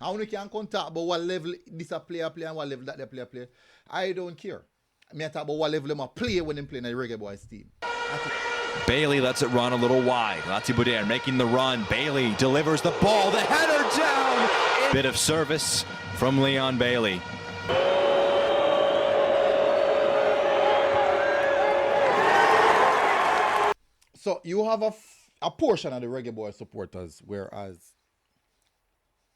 And when you can talk about what level this a player play and what level that the player play, I don't care. I talk about what level them a play when they play in the Reggae Boyz team. Bailey lets it run a little wide. Lati Boudin making the run. Bailey delivers the ball. The header down. Bit of service from Leon Bailey. So you have a portion of the Reggae Boyz supporters, whereas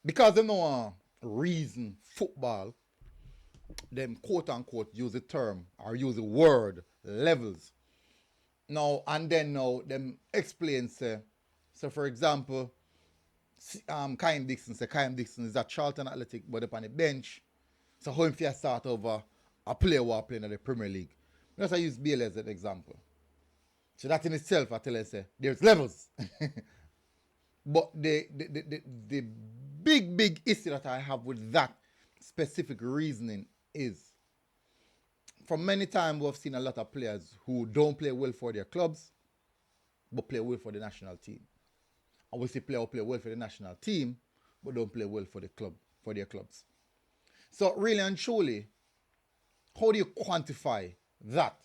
because they know reason football, them quote unquote use the term or use the word levels. Now and then now them explain say, so for example, Kyle Dixon is at Charlton Athletic but up on the bench. So how if you start over a player who are playing in the Premier League? Let's use Bailey as an example. So that in itself, I tell you, say, there's levels. But the big issue that I have with that specific reasoning is, for many times we've seen a lot of players who don't play well for their clubs, but play well for the national team. And we see players who play well for the national team, but don't play well for the club, for their clubs. So really and truly, how do you quantify that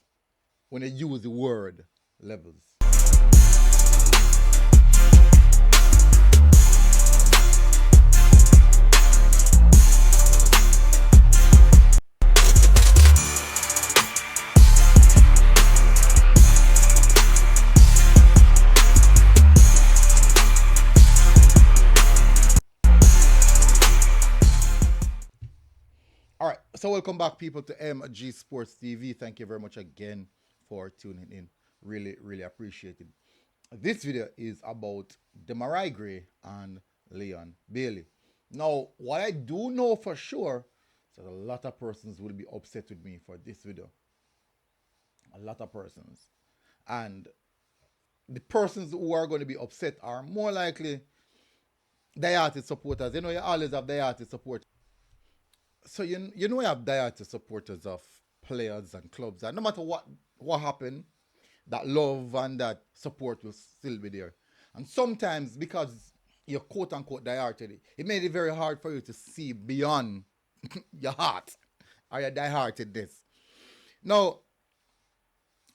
when you use the word levels? All right, so welcome back, people, to MG Sports TV. Thank you very much again for tuning in. Really appreciate it. This video is about Demarai Gray and Leon Bailey. Now, what I do know for sure is that a lot of persons will be upset with me for this video. A lot of persons. And the persons who are going to be upset are more likely die-hard supporters. You know, you always have die-hard supporters. So you know you have die-hard supporters of players and clubs, and no matter what happened, that love and that support will still be there. And sometimes, because you're quote unquote die-hearted, it made it very hard for you to see beyond your heart or your die-heartedness. Now,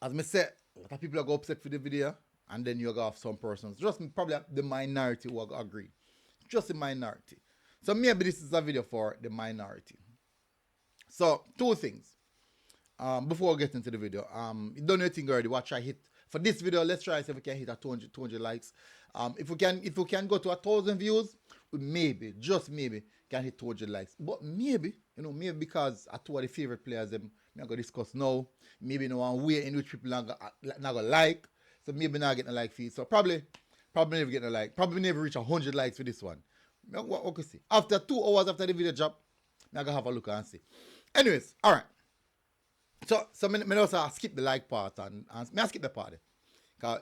as I said, a lot of people are going upset for the video, and then you have some persons, just probably the minority who agree. Just the minority. So maybe this is a video for the minority. So, two things. Before we get into the video, you don't know anything already. What try hit for this video? Let's try see if we can hit a 200 likes. If we can go to 1,000 views, we maybe, just maybe, can hit 200 likes. But maybe, maybe because I two of the favorite players, I'm gonna discuss now. Maybe one way in which people not gonna like. So maybe not getting a like feed. So probably never getting a like. Probably never reach 100 likes for this one. Okay, see. After 2 hours after the video drop, I'm gonna have a look and see. Anyways, all right. So I also skip the like part and I skip the part. Because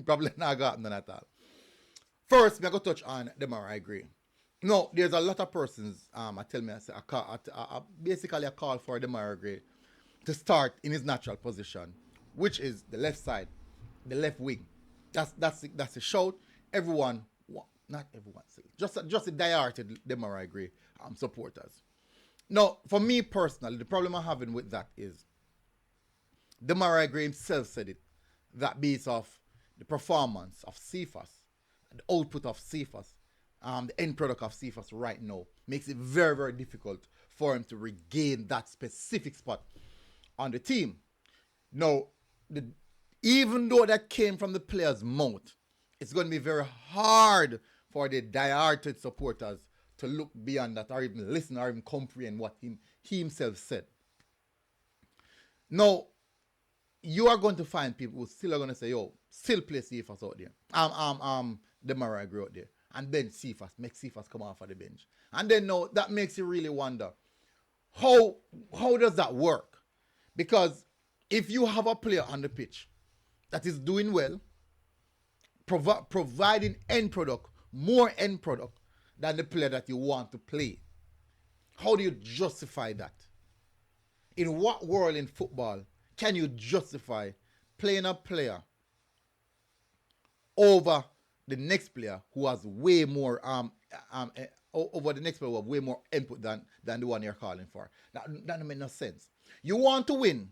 probably not got none at all. First, I'm going to touch on Demarai Gray. No, there's a lot of persons I tell me, I basically call for Demarai Gray to start in his natural position, which is the left side, the left wing. That's a shout. Everyone, not everyone, just the die-hearted Demarai Gray supporters. Now, for me personally, the problem I'm having with that is Demarai Gray himself said it, that based off the performance of Cephas, the output of Cephas, the end product of Cephas right now makes it very difficult for him to regain that specific spot on the team. Now, even though that came from the player's mouth, it's going to be very hard for the die-hearted supporters to look beyond that or even listen or even comprehend what he himself said. Now, you are going to find people who still are going to say, yo, still play Cephas out there. Demarai Gray out there. And then make Cephas come off of the bench. And then now, that makes you really wonder, how does that work? Because if you have a player on the pitch that is doing well, providing more end product than the player that you want to play, how do you justify that? In what world in football can you justify playing a player over the next player who has way more over the next play will have way more input than the one you're calling for. That don't make no sense. You want to win,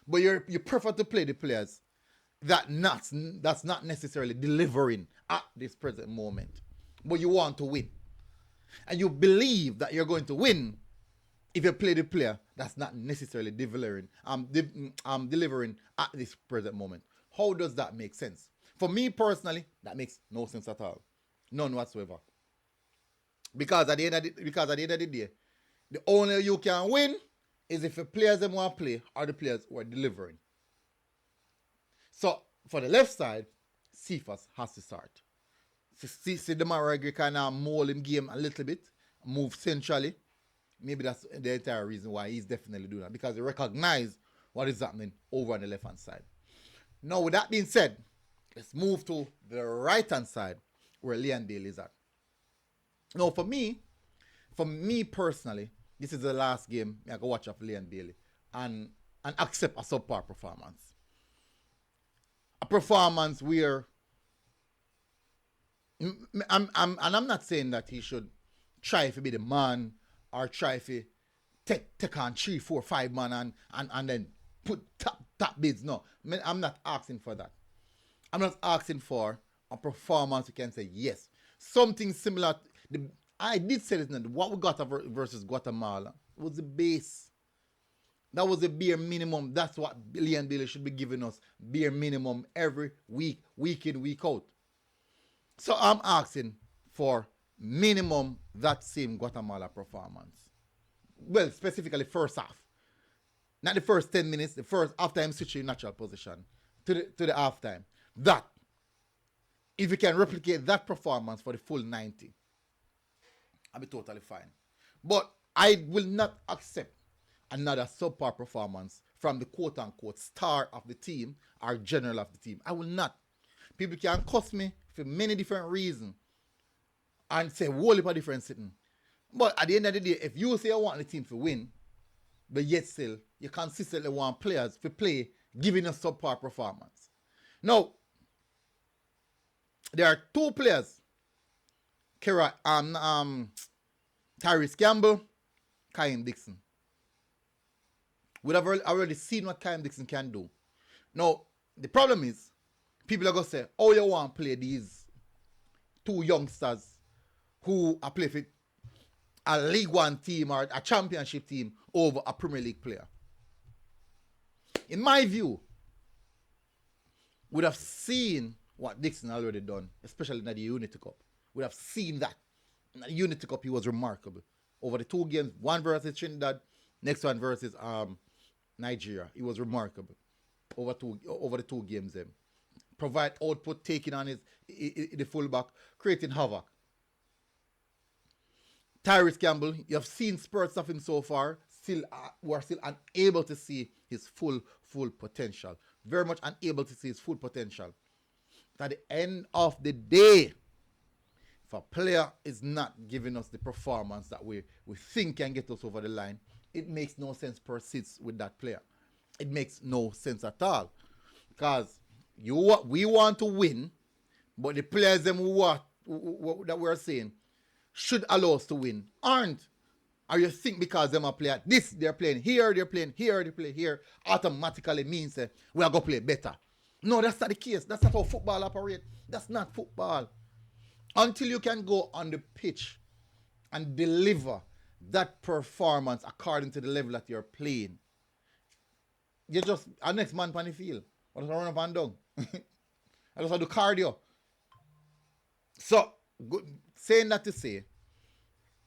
but you prefer to play the players that's not necessarily delivering at this present moment. But you want to win. And you believe that you're going to win if you play the player that's not necessarily delivering at this present moment. How does that make sense? For me personally, that makes no sense at all. None whatsoever. Because at the end of the day, the only you can win is if the players them want to play or the players who are delivering. So for the left side, Cephas has to start. See Demarai Gray kind of mold him game a little bit, move centrally. Maybe that's the entire reason why he's definitely doing that, because he recognizes what is happening over on the left hand side. Now, with that being said, let's move to the right hand side where Leon Bailey is at. Now, for me personally, this is the last game I can watch of Leon Bailey and accept a subpar performance. A performance where I'm not saying that he should try to be the man or try to take on 3, 4, 5 man and then put top bids. No, I'm not asking for that. I'm not asking for a performance you can say yes. Something similar. I did say this. What we got versus Guatemala was the base. That was the bare minimum. That's what Leon Bailey should be giving us. Bare minimum every week, week in, week out. So I'm asking for minimum that same Guatemala performance. Well, specifically first half. Not the first 10 minutes, the first after I'm switching natural position to the halftime. That, if you can replicate that performance for the full 90, I'll be totally fine. But I will not accept another subpar performance from the quote-unquote star of the team or general of the team. I will not. People can cuss me for many different reasons and say whole heap of different things. But at the end of the day, if you say I want the team to win, but yet still you consistently want players to play giving a subpar performance. Now, there are 2 players, Tyrese Campbell, Kyle Dixon. We have already seen what Kyle Dixon can do. Now, the problem is, people are going to say, oh, you want to play these 2 youngsters who are playing for a League One team or a championship team over a Premier League player. In my view, we'd have seen what Dixon already done, especially in the Unity Cup. We'd have seen that. In the Unity Cup, he was remarkable. Over the 2 games, one versus Trinidad, next one versus Nigeria. He was remarkable over the 2 games. Provide output, taking on the fullback, creating havoc. Tyrese Campbell, you have seen spurts of him so far. We're still unable to see his full potential. Very much unable to see his full potential. At the end of the day, if a player is not giving us the performance that we think can get us over the line, it makes no sense to proceed with that player. It makes no sense at all. Because we want to win, but the players that we're saying should allow us to win aren't. Or you think because them are playing this, they're playing here, they're playing here, they play here, automatically means we are going to play better. No, that's not the case. That's not how football operates. That's not football. Until you can go on the pitch and deliver that performance according to the level that you're playing, you're just a next man on the field. I just run up and down. I just do cardio. So, saying that to say,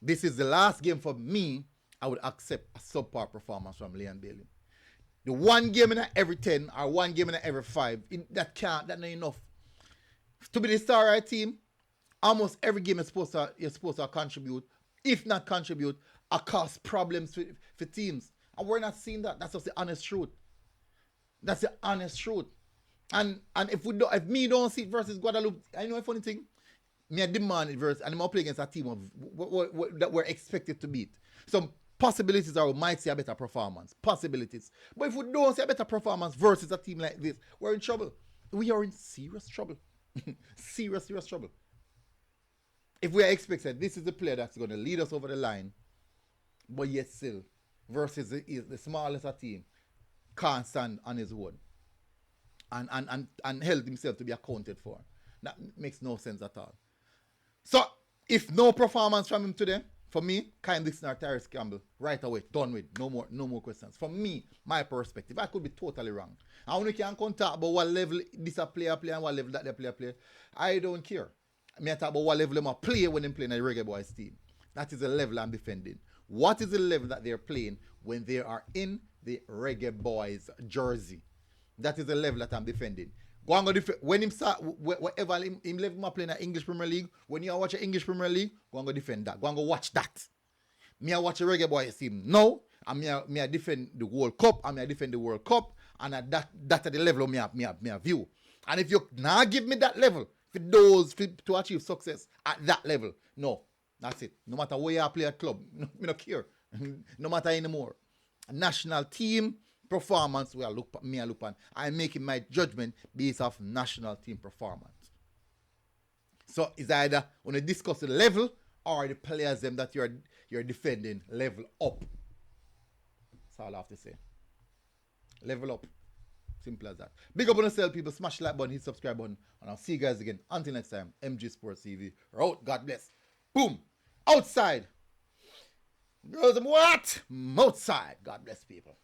this is the last game for me. I would accept a subpar performance from Leon Bailey. The 1 game in every 10 or 1 game in every 5, that's not enough. To be the star of our team, almost every game you're supposed to contribute, if not contribute, cause problems for teams. And we're not seeing that. That's just the honest truth. That's the honest truth. And if me don't see it versus Guadeloupe, I know a funny thing. Me I demand it versus, and I'm play against a team that we're expected to beat. Some possibilities are we might see a better performance. Possibilities. But if we don't see a better performance versus a team like this, we're in trouble. We are in serious trouble. serious trouble. If we are expecting this is the player that's going to lead us over the line, but yet still, versus the smallest of team, can't stand on his own and held himself to be accounted for. That makes no sense at all. So, if no performance from him today, for me, Kyle Dixon or Tyrese Campbell, right away, done with. No more questions. For me, my perspective, I could be totally wrong. And when you can talk about what level this a player play and what level that player play, I don't care. I mean, I talk about what level they play when they play in a Reggae Boyz team. That is the level I'm defending. What is the level that they're playing when they are in the Reggae Boyz jersey? That is the level that I'm defending. Go and go when him start whatever him level playing in English Premier League. When you watch the English Premier League, go and go defend that. Go and go watch that. Me I watch the Reggae Boyz team now, and me I defend the World Cup, and me I defend the World Cup, and that at the level of me I view. And if you now give me that level to achieve success at that level, no, that's it. No matter where you play at club, me no care. No matter anymore. A national team performance where I look on. I'm making my judgment based off national team performance. So it's either when you discuss the level or the players them that you're defending level up. That's all I have to say. Level up. Simple as that. Big up on yourself, people. Smash the like button, hit subscribe button, and I'll see you guys again. Until next time, MG Sports TV. We're out. God bless. Boom. Outside. Girls, what? Outside. God bless people.